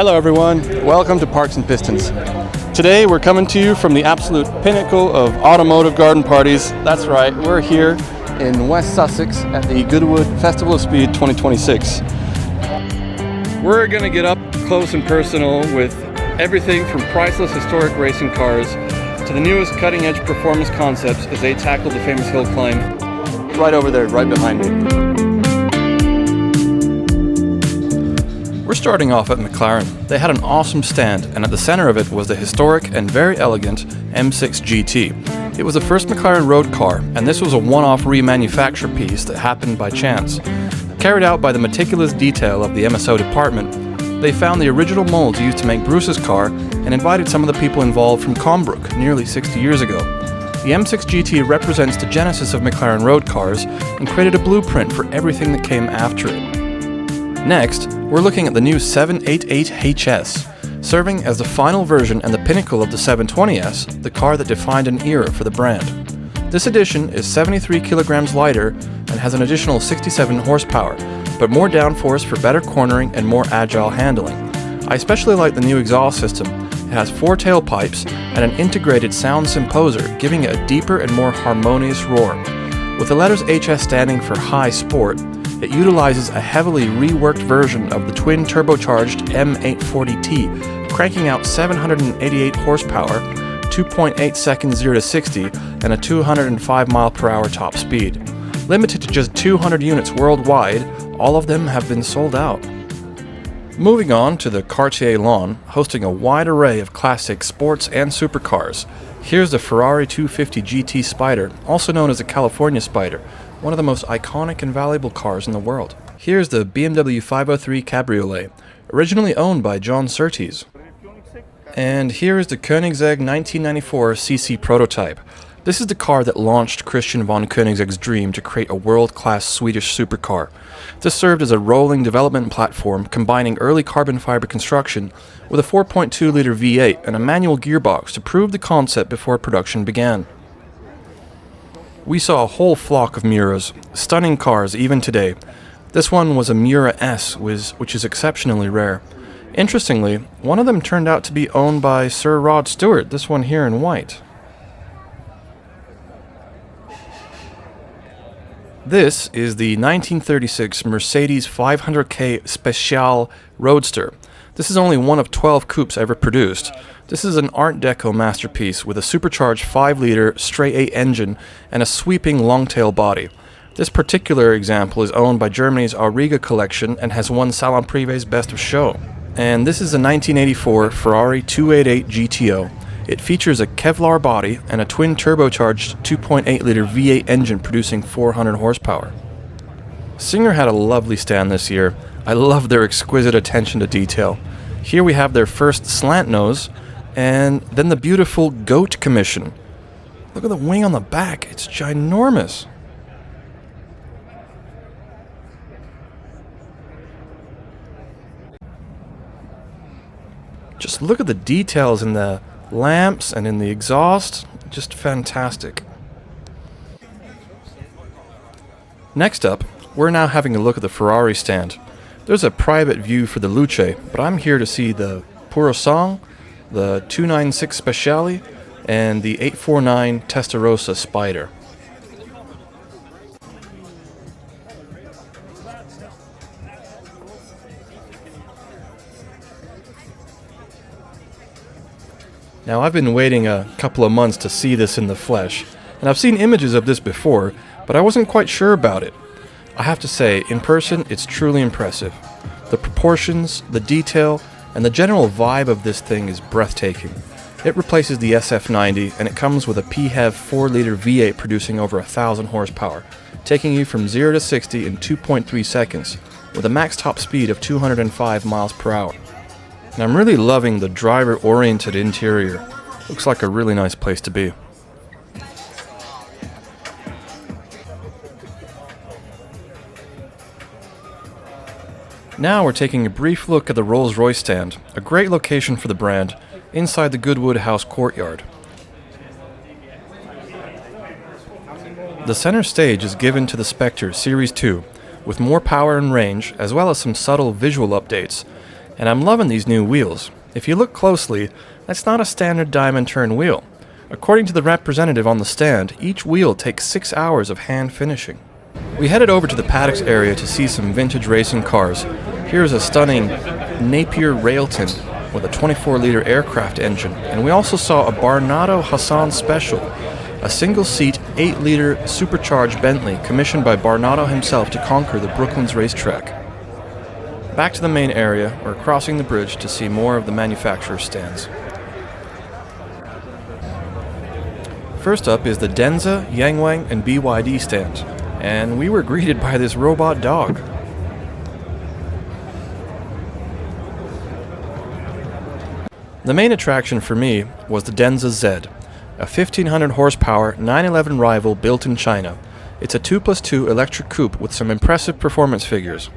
Hello everyone, welcome to Parks and Pistons. Today we're coming to you from the absolute pinnacle of automotive garden parties. That's right, we're here in West Sussex at the Goodwood Festival of Speed 2026. We're going to get up close and personal with everything from priceless historic racing cars to the newest cutting-edge performance concepts as they tackle the famous hill climb. Right over there, right behind me. We're starting off at McLaren. They had an awesome stand, and at the center of it was the historic and very elegant M6 GT. It was the first McLaren road car, and this was a one-off remanufacture piece that happened by chance. Carried out by the meticulous detail of the MSO department, they found the original molds used to make Bruce's car and invited some of the people involved from Combrook nearly 60 years ago. The M6 GT represents the genesis of McLaren road cars and created a blueprint for everything that came after it. Next, we're looking at the new 788HS, serving as the final version and the pinnacle of the 720S, the car that defined an era for the brand. This edition is 73 kilograms lighter and has an additional 67 horsepower, but more downforce for better cornering and more agile handling. I especially like the new exhaust system. It has 4 tailpipes and an integrated sound symposer, giving it a deeper and more harmonious roar. With the letters HS standing for High Sport, it utilizes a heavily reworked version of the twin turbocharged M840T, cranking out 788 horsepower, 2.8 seconds 0 to 60, and a 205 mile/hour top speed. Limited to just 200 units worldwide, all of them have been sold out. Moving on to the Cartier lawn, hosting a wide array of classic sports and supercars. Here's the Ferrari 250 GT Spider, also known as the California Spider, one of the most iconic and valuable cars in the world. Here's the BMW 503 Cabriolet, originally owned by John Surtees. And here is the Koenigsegg 1994 CC prototype. This is the car that launched Christian von Koenigsegg's dream to create a world-class Swedish supercar. This served as a rolling development platform combining early carbon fiber construction with a 4.2-liter V8 and a manual gearbox to prove the concept before production began. We saw a whole flock of Miuras, stunning cars even today. This one was a Miura S, which is exceptionally rare. Interestingly, one of them turned out to be owned by Sir Rod Stewart, this one here in white. This is the 1936 Mercedes 500K Speciale Roadster. This is only one of 12 coupes ever produced. This is an Art Deco masterpiece with a supercharged 5-liter straight-8 engine and a sweeping long-tail body. This particular example is owned by Germany's Auriga collection and has won Salon Privé's Best of Show. And this is a 1984 Ferrari 288 GTO. It features a Kevlar body and a twin turbocharged 2.8-liter V8 engine producing 400 horsepower. Singer had a lovely stand this year. I love their exquisite attention to detail. Here we have their first slant nose, and then the beautiful Goat Commission. Look at the wing on the back, it's ginormous. Just look at the details in the lamps and in the exhaust, just fantastic. Next up, we're now having a look at the Ferrari stand. There's a private view for the Luce, but I'm here to see the Puro Sang, the 296 Speciale, and the 849 Testarossa Spider. Now, I've been waiting a couple of months to see this in the flesh, and I've seen images of this before, but I wasn't quite sure about it. I have to say, in person, it's truly impressive. The proportions, the detail, and the general vibe of this thing is breathtaking. It replaces the SF90, and it comes with a PHEV 4-liter V8 producing over 1,000 horsepower, taking you from 0 to 60 in 2.3 seconds, with a max top speed of 205 miles per hour. And I'm really loving the driver-oriented interior. Looks like a really nice place to be. Now we're taking a brief look at the Rolls-Royce stand, a great location for the brand, inside the Goodwood House courtyard. The center stage is given to the Spectre Series 2, with more power and range, as well as some subtle visual updates. And I'm loving these new wheels. If you look closely, that's not a standard diamond turn wheel. According to the representative on the stand, each wheel takes 6 hours of hand finishing. We headed over to the paddocks area to see some vintage racing cars. Here's a stunning Napier Railton with a 24-liter aircraft engine, and we also saw a Barnado Hassan Special, a single-seat 8-liter supercharged Bentley commissioned by Barnado himself to conquer the Brooklands racetrack. Back to the main area, we're crossing the bridge to see more of the manufacturer's stands. First up is the Denza, Yangwang, and BYD stand, and we were greeted by this robot dog. The main attraction for me was the Denza Z, a 1500 horsepower 911 rival built in China. It's a 2+2 electric coupe with some impressive performance figures.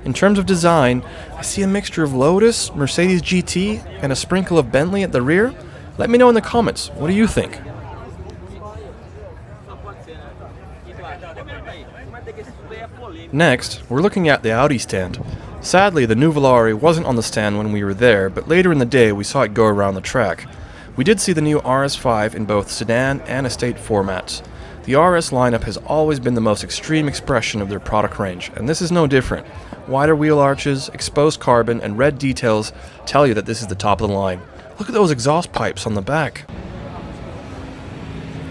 In terms of design, I see a mixture of Lotus, Mercedes GT, and a sprinkle of Bentley at the rear. Let me know in the comments, what do you think? Next, we're looking at the Audi stand. Sadly, the Nuvolari wasn't on the stand when we were there, but later in the day we saw it go around the track. We did see the new RS5 in both sedan and estate formats. The RS lineup has always been the most extreme expression of their product range, and this is no different. Wider wheel arches, exposed carbon, and red details tell you that this is the top of the line. Look at those exhaust pipes on the back.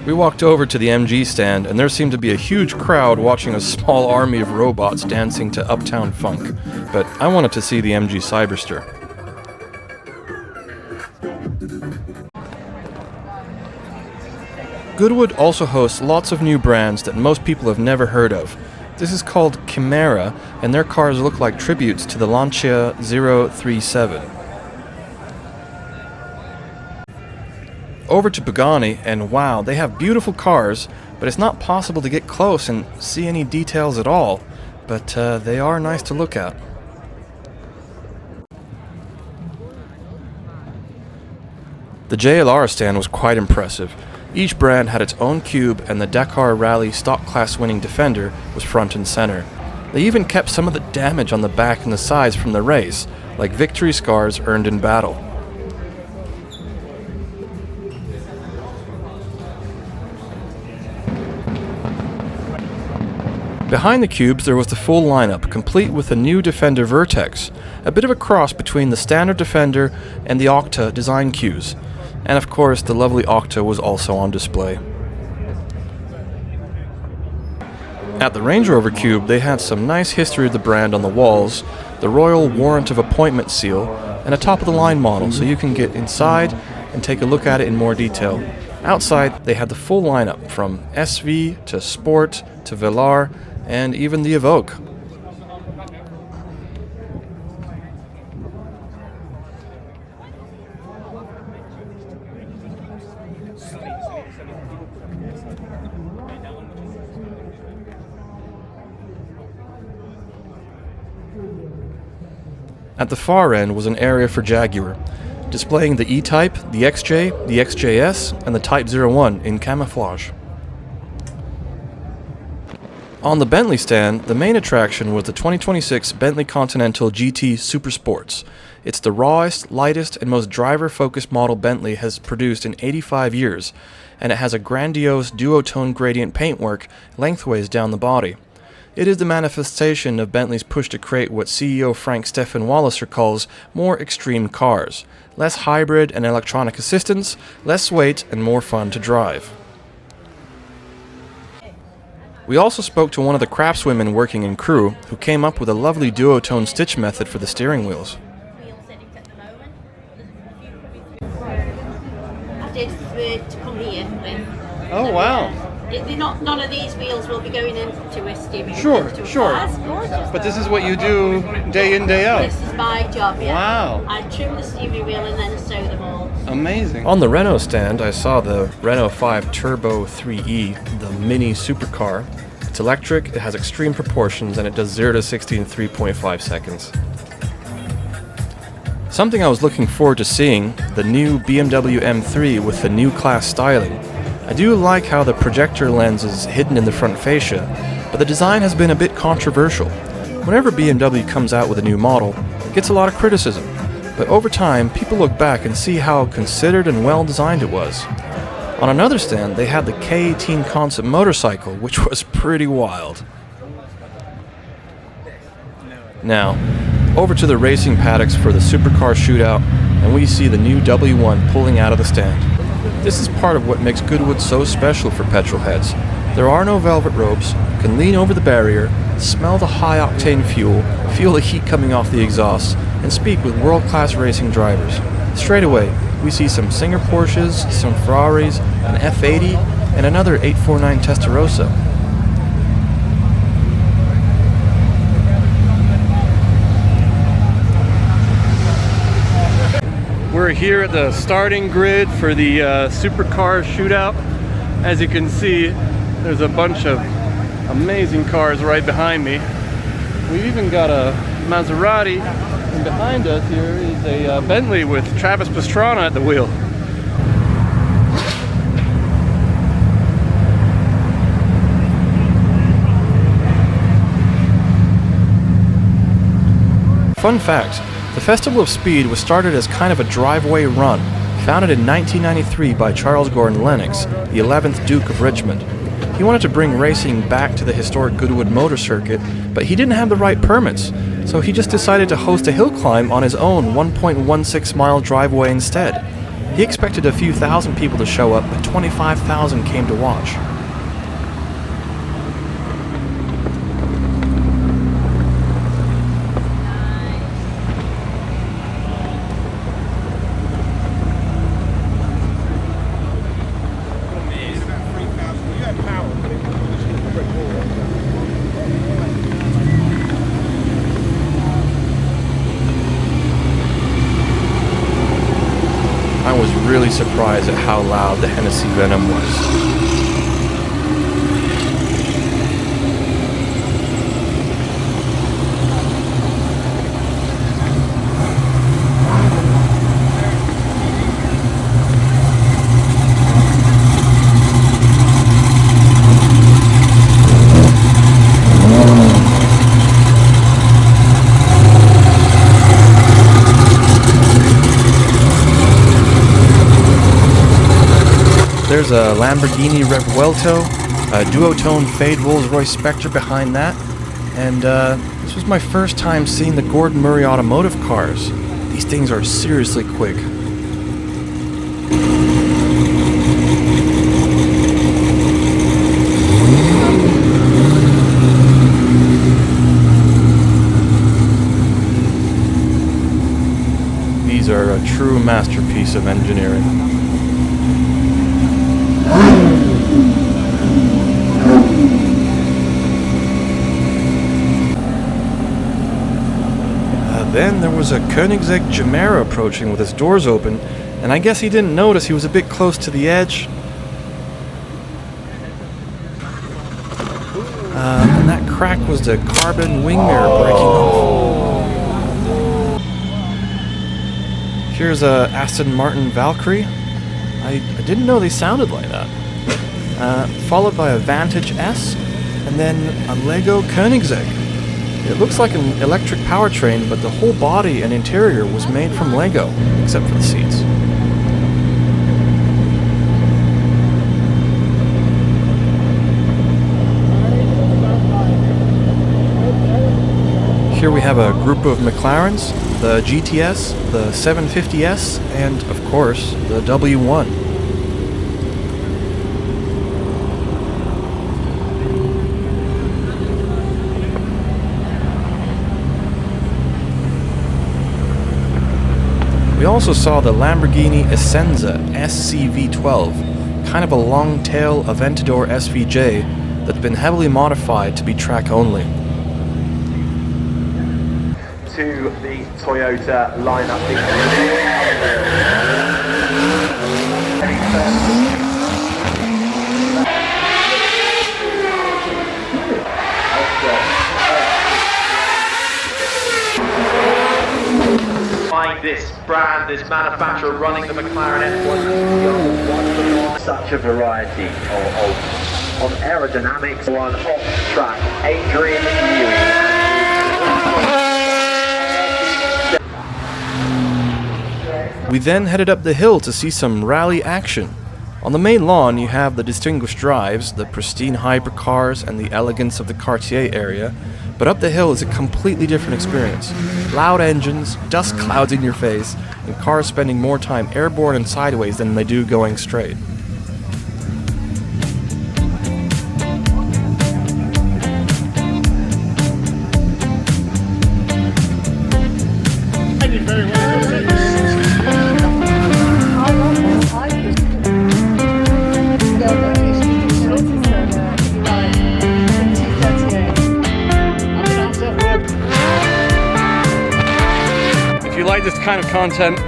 We walked over to the MG stand, and there seemed to be a huge crowd watching a small army of robots dancing to Uptown Funk, but I wanted to see the MG Cyberster. Goodwood also hosts lots of new brands that most people have never heard of. This is called Chimera, and their cars look like tributes to the Lancia 037. Over to Pagani, and wow, they have beautiful cars, but it's not possible to get close and see any details at all, but they are nice to look at. The JLR stand was quite impressive. Each brand had its own cube, and the Dakar Rally stock class winning Defender was front and center. They even kept some of the damage on the back and the sides from the race, like victory scars earned in battle. Behind the cubes there was the full lineup, complete with the new Defender Vertex, a bit of a cross between the standard Defender and the Octa design cues. And of course the lovely Octa was also on display. At the Range Rover Cube they had some nice history of the brand on the walls, the Royal Warrant of Appointment seal, and a top-of-the-line model so you can get inside and take a look at it in more detail. Outside they had the full lineup from SV to Sport to Velar and even the Evoque. At the far end was an area for Jaguar, displaying the E-Type, the XJ, the XJS, and the Type 01 in camouflage. On the Bentley stand, the main attraction was the 2026 Bentley Continental GT Super Sports. It's the rawest, lightest, and most driver-focused model Bentley has produced in 85 years, and it has a grandiose duotone gradient paintwork lengthways down the body. It is the manifestation of Bentley's push to create what CEO Frank Stephen Walliser calls more extreme cars. Less hybrid and electronic assistance, less weight, and more fun to drive. We also spoke to one of the craftswomen working in Crewe, who came up with a lovely duotone stitch method for the steering wheels. I did to come here with. Oh wow! None of these wheels will be going into a steering wheel. Sure. That's gorgeous. But this is what you do day in, day out. This is my job, yeah. Wow. I trim the steering wheel and then sew them all. Amazing. On the Renault stand, I saw the Renault 5 Turbo 3E, the mini supercar. It's electric, it has extreme proportions, and it does 0 to 60 in 3.5 seconds. Something I was looking forward to seeing, the new BMW M3 with the new class styling. I do like how the projector lens is hidden in the front fascia, but the design has been a bit controversial. Whenever BMW comes out with a new model, it gets a lot of criticism. but over time, people look back and see how considered and well designed it was. On another stand, they had the K18 concept motorcycle, which was pretty wild. Now, over to the racing paddocks for the Supercar shootout, and we see the new W1 pulling out of the stand. This is part of what makes Goodwood so special for petrol heads. There are no velvet ropes, you can lean over the barrier, smell the high-octane fuel, feel the heat coming off the exhaust, and speak with world-class racing drivers. Straight away, we see some Singer Porsches, some Ferraris, an F80, and another 849 Testarossa. We're here at the starting grid for the Supercar shootout. As you can see, there's a bunch of amazing cars right behind me. We've even got a Maserati, and behind us here is a Bentley with Travis Pastrana at the wheel. Fun fact, the Festival of Speed was started as kind of a driveway run, founded in 1993 by Charles Gordon Lennox, the 11th Duke of Richmond. He wanted to bring racing back to the historic Goodwood Motor Circuit, but he didn't have the right permits, so he just decided to host a hill climb on his own 1.16-mile driveway instead. He expected a few thousand people to show up, but 25,000 came to watch. I was really surprised at how loud the Hennessy Venom was. There's a Lamborghini Revuelto, a duotone fade Rolls-Royce Spectre behind that, and this was my first time seeing the Gordon Murray automotive cars. These things are seriously quick. These are a true masterpiece of engineering. Then there was a Koenigsegg Gemera approaching with his doors open, and I guess he didn't notice he was a bit close to the edge. And that crack was the carbon wing mirror breaking off. Here's a Aston Martin Valkyrie. I didn't know they sounded like that. Followed by a Vantage S, and then a Lego Koenigsegg. It looks like an electric powertrain, but the whole body and interior was made from Lego, except for the seats. Here we have a group of McLarens, the GTS, the 750S, and, of course, the W1. We also saw the Lamborghini Essenza SCV12, kind of a long tail Aventador SVJ that's been heavily modified to be track only. To the Toyota lineup. This brand, this manufacturer running the McLaren F1, such a variety of aerodynamics on off-track. Adrian Newey. We then headed up the hill to see some rally action. On the main lawn you have the distinguished drives, the pristine hypercars and the elegance of the Cartier area, but up the hill is a completely different experience. Loud engines, dust clouds in your face, and cars spending more time airborne and sideways than they do going straight. If you like this kind of content,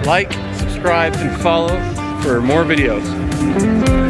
like, subscribe, and follow for more videos.